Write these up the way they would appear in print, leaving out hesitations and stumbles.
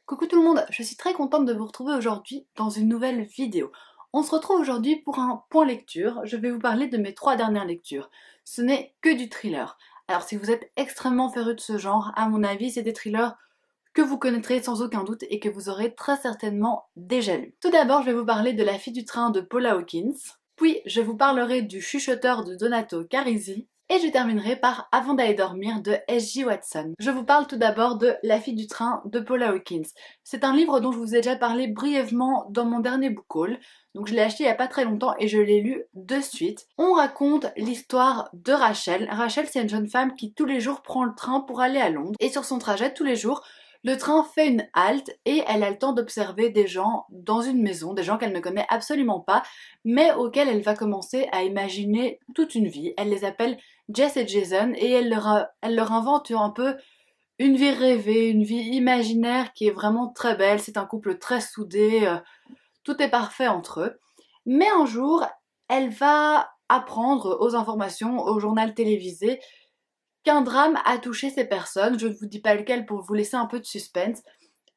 Coucou tout le monde, je suis très contente de vous retrouver aujourd'hui dans une nouvelle vidéo. On se retrouve aujourd'hui pour un point lecture. Je vais vous parler de mes 3 dernières lectures. Ce n'est que du thriller. Alors si vous êtes extrêmement féru de ce genre, à mon avis c'est des thrillers que vous connaîtrez sans aucun doute et que vous aurez très certainement déjà lu. Tout d'abord je vais vous parler de La fille du train de Paula Hawkins, puis je vous parlerai du Chuchoteur de Donato Carisi, et je terminerai par Avant d'aller dormir de S.J. Watson. Je vous parle tout d'abord de La fille du train de Paula Hawkins. C'est un livre dont je vous ai déjà parlé brièvement dans mon dernier book haul. Donc je l'ai acheté il n'y a pas très longtemps et je l'ai lu de suite. On raconte l'histoire de Rachel. Rachel, c'est une jeune femme qui tous les jours prend le train pour aller à Londres. Et sur son trajet, tous les jours, le train fait une halte et elle a le temps d'observer des gens dans une maison, des gens qu'elle ne connaît absolument pas, mais auxquels elle va commencer à imaginer toute une vie. Elle les appelle Jess et Jason et elle leur invente un peu une vie rêvée, une vie imaginaire qui est vraiment très belle. C'est un couple très soudé, tout est parfait entre eux. Mais un jour, elle va apprendre aux informations, au journal télévisé, qu'un drame a touché ces personnes. Je ne vous dis pas lequel pour vous laisser un peu de suspense.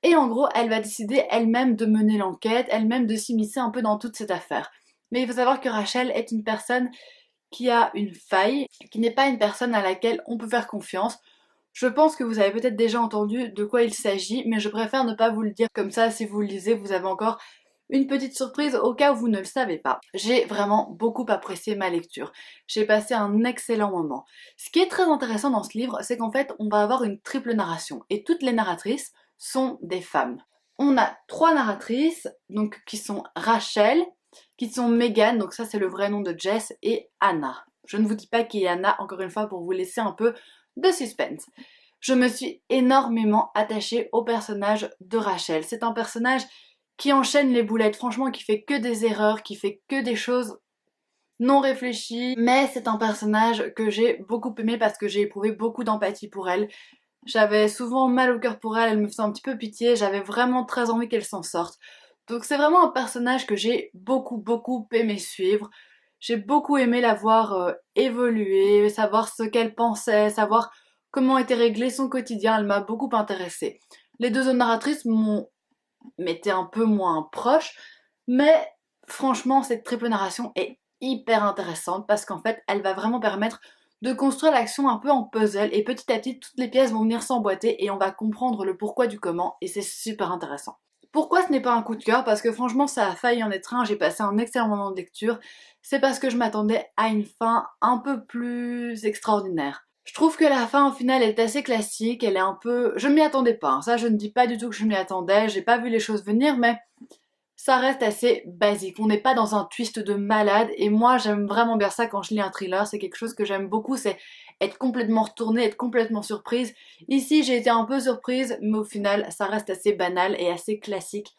Et en gros, elle va décider elle-même de mener l'enquête, elle-même de s'immiscer un peu dans toute cette affaire. Mais il faut savoir que Rachel est une personne qui a une faille, qui n'est pas une personne à laquelle on peut faire confiance. Je pense que vous avez peut-être déjà entendu de quoi il s'agit, mais je préfère ne pas vous le dire comme ça. Si vous le lisez, vous avez encore une petite surprise au cas où vous ne le savez pas. J'ai vraiment beaucoup apprécié ma lecture. J'ai passé un excellent moment. Ce qui est très intéressant dans ce livre, c'est qu'en fait, on va avoir une triple narration. Et toutes les narratrices sont des femmes. On a 3 narratrices, donc qui sont Rachel, qui sont Megan, donc ça c'est le vrai nom de Jess, et Anna. Je ne vous dis pas qui est Anna, encore une fois, pour vous laisser un peu de suspense. Je me suis énormément attachée au personnage de Rachel. C'est un personnage qui enchaîne les boulettes, franchement, qui fait que des erreurs, qui fait que des choses non réfléchies, mais c'est un personnage que j'ai beaucoup aimé parce que j'ai éprouvé beaucoup d'empathie pour elle. J'avais souvent mal au cœur pour elle, elle me faisait un petit peu pitié, j'avais vraiment très envie qu'elle s'en sorte. Donc c'est vraiment un personnage que j'ai beaucoup aimé suivre. J'ai beaucoup aimé la voir évoluer, savoir ce qu'elle pensait, savoir comment était réglé son quotidien, elle m'a beaucoup intéressée. Les deux autres narratrices m'étaient un peu moins proches, mais franchement cette triple narration est hyper intéressante parce qu'en fait elle va vraiment permettre de construire l'action un peu en puzzle et petit à petit toutes les pièces vont venir s'emboîter et on va comprendre le pourquoi du comment et c'est super intéressant. Pourquoi ce n'est pas un coup de cœur? Parce que franchement ça a failli en être un, j'ai passé un excellent moment de lecture. C'est parce que je m'attendais à une fin un peu plus extraordinaire. Je trouve que la fin au final est assez classique, elle est un peu... Je m'y attendais pas, hein. Ça je ne dis pas du tout que je m'y attendais, j'ai pas vu les choses venir, mais ça reste assez basique. On n'est pas dans un twist de malade et moi j'aime vraiment bien ça quand je lis un thriller, c'est quelque chose que j'aime beaucoup, c'est être complètement retournée, être complètement surprise. Ici j'ai été un peu surprise, mais au final ça reste assez banal et assez classique.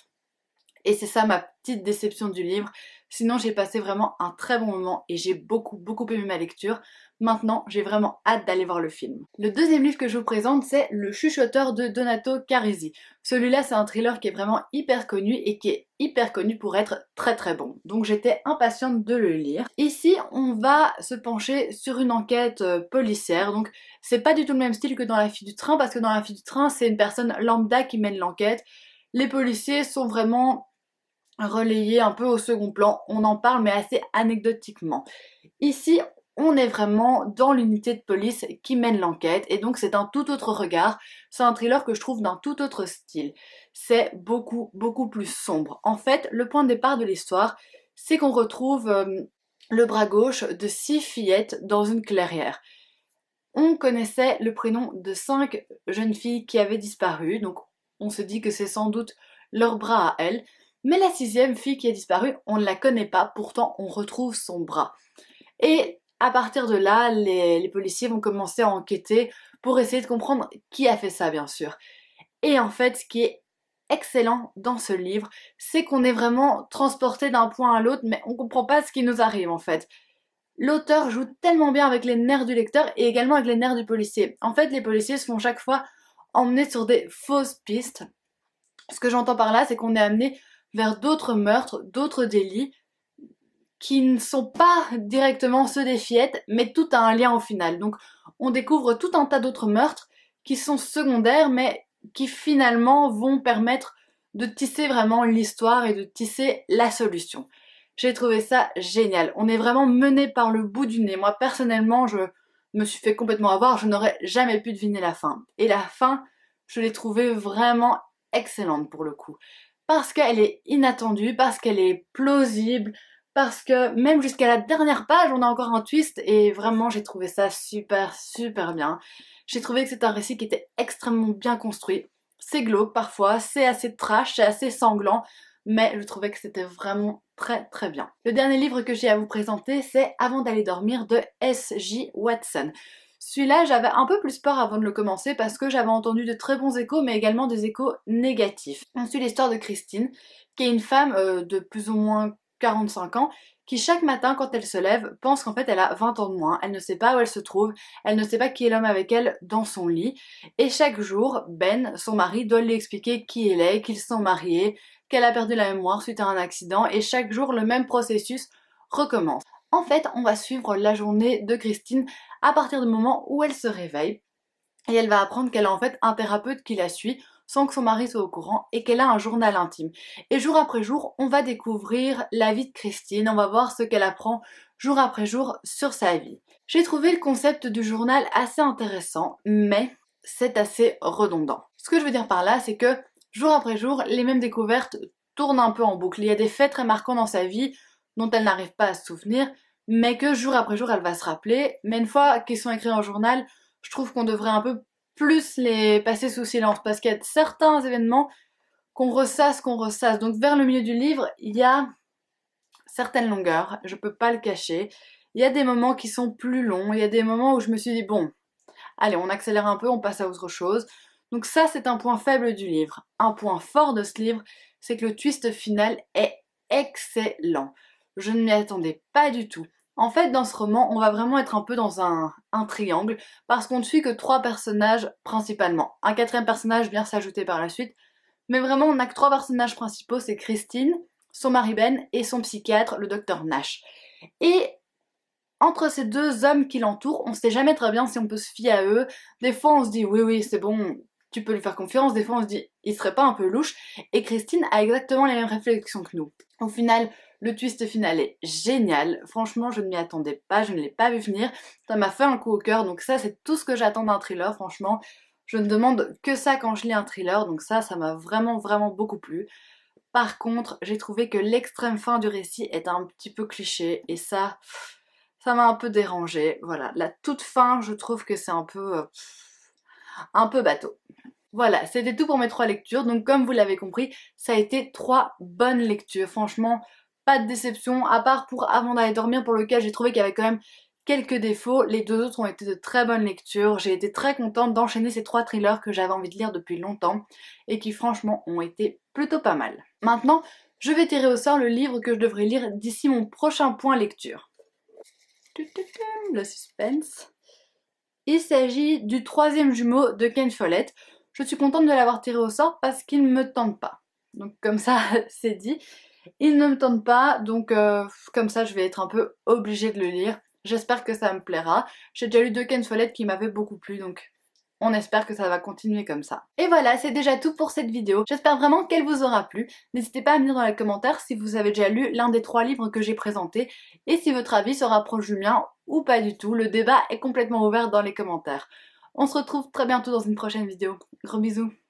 Et c'est ça ma petite déception du livre. Sinon j'ai passé vraiment un très bon moment et j'ai beaucoup aimé ma lecture. Maintenant j'ai vraiment hâte d'aller voir le film. Le deuxième livre que je vous présente c'est Le Chuchoteur de Donato Carisi. Celui-là c'est un thriller qui est vraiment hyper connu et qui est hyper connu pour être très bon. Donc j'étais impatiente de le lire. Ici on va se pencher sur une enquête policière. Donc c'est pas du tout le même style que dans La fille du train parce que dans La fille du train c'est une personne lambda qui mène l'enquête. Les policiers sont vraiment relayé un peu au second plan, on en parle mais assez anecdotiquement. Ici, on est vraiment dans l'unité de police qui mène l'enquête et donc c'est un tout autre regard, c'est un thriller que je trouve d'un tout autre style. C'est beaucoup plus sombre. En fait, le point de départ de l'histoire, c'est qu'on retrouve le bras gauche de 6 fillettes dans une clairière. On connaissait le prénom de 5 jeunes filles qui avaient disparu, donc on se dit que c'est sans doute leur bras à elles. Mais la 6e fille qui a disparu, on ne la connaît pas, pourtant on retrouve son bras. Et à partir de là, les policiers vont commencer à enquêter pour essayer de comprendre qui a fait ça, bien sûr. Et en fait, ce qui est excellent dans ce livre, c'est qu'on est vraiment transporté d'un point à l'autre, mais on comprend pas ce qui nous arrive en fait. L'auteur joue tellement bien avec les nerfs du lecteur et également avec les nerfs du policier. En fait, les policiers se font chaque fois emmener sur des fausses pistes. Ce que j'entends par là, c'est qu'on est amené vers d'autres meurtres, d'autres délits, qui ne sont pas directement ceux des fillettes, mais tout a un lien au final. Donc on découvre tout un tas d'autres meurtres qui sont secondaires, mais qui finalement vont permettre de tisser vraiment l'histoire et de tisser la solution. J'ai trouvé ça génial. On est vraiment mené par le bout du nez. Moi personnellement, je me suis fait complètement avoir, je n'aurais jamais pu deviner la fin. Et la fin, je l'ai trouvée vraiment excellente pour le coup. Parce qu'elle est inattendue, parce qu'elle est plausible, parce que même jusqu'à la dernière page, on a encore un twist et vraiment j'ai trouvé ça super bien. J'ai trouvé que c'est un récit qui était extrêmement bien construit. C'est glauque parfois, c'est assez trash, c'est assez sanglant, mais je trouvais que c'était vraiment très bien. Le dernier livre que j'ai à vous présenter, c'est Avant d'aller dormir de S.J. Watson. Celui-là, j'avais un peu plus peur avant de le commencer parce que j'avais entendu de très bons échos, mais également des échos négatifs. On suit l'histoire de Christine, qui est une femme de plus ou moins 45 ans, qui chaque matin quand elle se lève pense qu'en fait elle a 20 ans de moins, elle ne sait pas où elle se trouve, elle ne sait pas qui est l'homme avec elle dans son lit, et chaque jour, Ben, son mari, doit lui expliquer qui elle est, qu'ils sont mariés, qu'elle a perdu la mémoire suite à un accident, et chaque jour le même processus recommence. En fait, on va suivre la journée de Christine à partir du moment où elle se réveille, et elle va apprendre qu'elle a en fait un thérapeute qui la suit sans que son mari soit au courant et qu'elle a un journal intime. Et jour après jour, on va découvrir la vie de Christine, on va voir ce qu'elle apprend jour après jour sur sa vie. J'ai trouvé le concept du journal assez intéressant, mais c'est assez redondant. Ce que je veux dire par là, c'est que jour après jour, les mêmes découvertes tournent un peu en boucle. Il y a des faits très marquants dans sa vie dont elle n'arrive pas à se souvenir, mais que jour après jour, elle va se rappeler. Mais une fois qu'ils sont écrits en journal, je trouve qu'on devrait un peu plus les passer sous silence parce qu'il y a certains événements qu'on ressasse. Donc vers le milieu du livre, il y a certaines longueurs, je peux pas le cacher. Il y a des moments qui sont plus longs, il y a des moments où je me suis dit bon, allez, on accélère un peu, on passe à autre chose. Donc ça, c'est un point faible du livre. Un point fort de ce livre, c'est que le twist final est excellent. Je ne m'y attendais pas du tout. En fait, dans ce roman, on va vraiment être un peu dans un triangle, parce qu'on ne suit que trois personnages principalement. Un quatrième personnage vient s'ajouter par la suite, mais vraiment, on n'a que trois personnages principaux, c'est Christine, son mari Ben et son psychiatre, le docteur Nash. Et entre ces deux hommes qui l'entourent, on sait jamais très bien si on peut se fier à eux. Des fois on se dit oui c'est bon, tu peux lui faire confiance, des fois on se dit il serait pas un peu louche, et Christine a exactement les mêmes réflexions que nous. Au final, le twist final est génial, franchement je ne m'y attendais pas, je ne l'ai pas vu venir, ça m'a fait un coup au cœur, donc ça c'est tout ce que j'attends d'un thriller, franchement. Je ne demande que ça quand je lis un thriller, donc ça m'a vraiment beaucoup plu. Par contre, j'ai trouvé que l'extrême fin du récit est un petit peu cliché, et ça m'a un peu dérangée. Voilà, la toute fin, je trouve que c'est un peu bateau. Voilà, c'était tout pour mes trois lectures. Donc comme vous l'avez compris, ça a été trois bonnes lectures. Franchement, pas de déception, à part pour Avant d'aller dormir, pour lequel j'ai trouvé qu'il y avait quand même quelques défauts. Les deux autres ont été de très bonnes lectures. J'ai été très contente d'enchaîner ces trois thrillers que j'avais envie de lire depuis longtemps et qui franchement ont été plutôt pas mal. Maintenant, je vais tirer au sort le livre que je devrais lire d'ici mon prochain point lecture. Le suspense. Il s'agit du troisième jumeau de Ken Follett. Je suis contente de l'avoir tiré au sort parce qu'il ne me tente pas. Donc comme ça, c'est dit. Il ne me tente pas, donc comme ça je vais être un peu obligée de le lire. J'espère que ça me plaira. J'ai déjà lu deux Ken Follett qui m'avaient beaucoup plu, donc on espère que ça va continuer comme ça. Et voilà, c'est déjà tout pour cette vidéo. J'espère vraiment qu'elle vous aura plu. N'hésitez pas à me dire dans les commentaires si vous avez déjà lu l'un des trois livres que j'ai présentés et si votre avis se rapproche du mien ou pas du tout. Le débat est complètement ouvert dans les commentaires. On se retrouve très bientôt dans une prochaine vidéo. Gros bisous.